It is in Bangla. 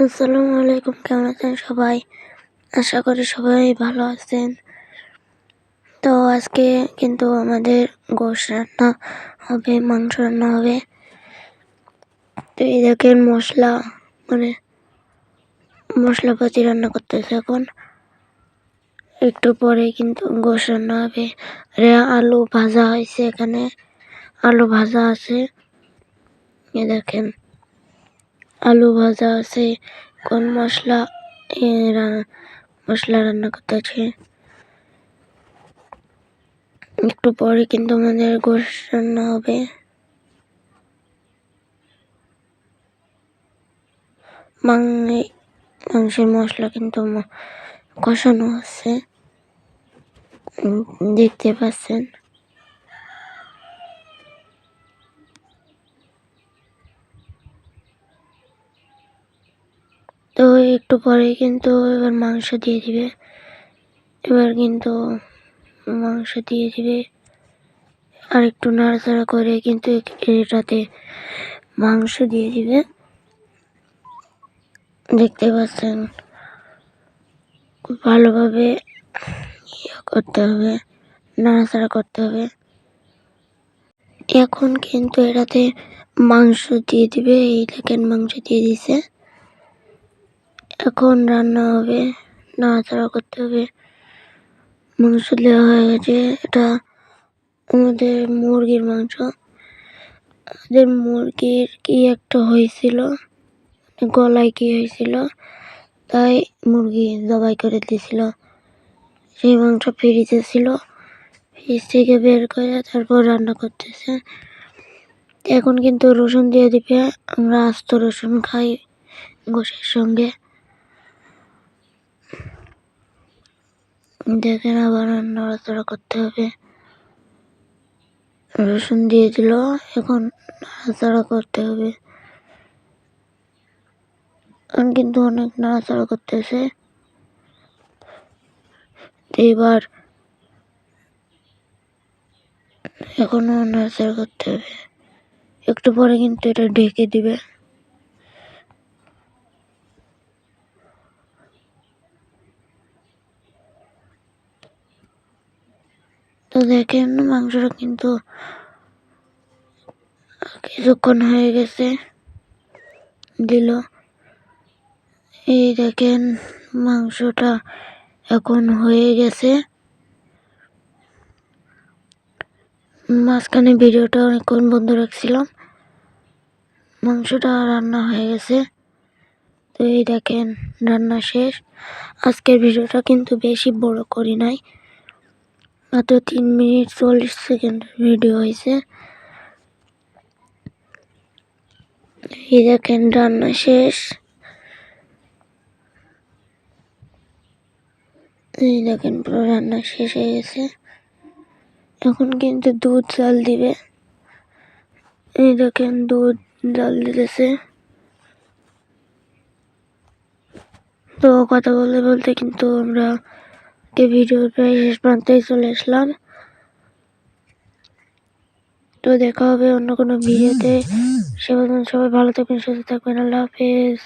আসসালামু আলাইকুম, কেমন আছেন সবাই? আশা করি সবাই ভালো আছেন। তো আজকে কিন্তু আমাদের গোশ রান্না হবে, মাংস রান্না হবে। তো এই দেখেন মশলাপাতি রান্না করতেছে এখন। একটু পরে কিন্তু গোশ রান্না হবে। আর আলু ভাজা হয়েছে, এখানে আলু ভাজা আছে। এ দেখেন আলু ভাজা আছে, কোন মশলা রান্না করতেছে। একটু পরে কিন্তু আমাদের গোশ রান্না হবে। মাংসের মশলা কিন্তু কষানো আছে, দেখতে পাচ্ছেন। তো একটু পরে কিন্তু এবার মাংস দিয়ে দিবে। আর একটু নাড়াচাড়া করে কিন্তু এটাতে মাংস দিয়ে দিবে। দেখতে পাচ্ছেন, খুব ভালোভাবে করতে হবে, নাড়াচাড়া করতে হবে। এখন কিন্তু এটাতে মাংস দিয়ে দিবে। এই দেখেন মাংস দিয়ে দিছে। এখন রান্না হবে, নাড়াচাড়া করতে হবে। মাংস দেওয়া হয়ে গেছে। এটা আমাদের মুরগির মাংস। আমাদের মুরগির কি একটা হয়েছিল, গলায় কি হয়েছিল, তাই মুরগি জবাই করে দিয়েছিল। সেই মাংস ফ্রিজে ছিল, ফ্রিজ থেকে বের করে তারপর রান্না করতেছে। এখন কিন্তু রসুন দিয়ে দিবে। আমরা আস্ত রসুন খাই গোশের সঙ্গে। দেখেন আবার নাড়াচাড়া করতে হবে। রসুন দিয়ে দিল, এখন নাড়াচাড়া করতে হবে। কিন্তু অনেক নাড়াচাড়া করতেছে। এবার এখনো নাড়াচাড়া করতে হবে। একটু পরে কিন্তু এটা ঢেকে দিবে। তো দেখেন মাংসটা কিন্তু কিছুক্ষণ হয়ে গেছে, দিল। এই দেখেন মাংসটা এখন হয়ে গেছে। মাঝখানে ভিডিওটা অনেকক্ষণ বন্ধ রাখছিলাম। মাংসটা রান্না হয়ে গেছে। তো এই দেখেন রান্না শেষ। আজকের ভিডিওটা কিন্তু বেশি বড় করি নাই, মাত্র 3 মিনিট 40 সেকেন্ড ভিডিও হয়েছে। এই দেখেন রান্না শেষ। এই দেখেন পুরো রান্না শেষ হয়ে গেছে। এখন কিন্তু দুধ জাল দিবে। এই দেখেন দুধ জাল দিতেছে। তো কথা বলতে বলতে কিন্তু আমরা ভিডিওর প্রায় শেষ প্রান্তে চলে আসলাম। তো দেখা হবে অন্য কোনো ভিডিওতে। সে পর্যন্ত সবাই ভালো থাকবেন, সুস্থ থাকবেন। আল্লাহ হাফেজ।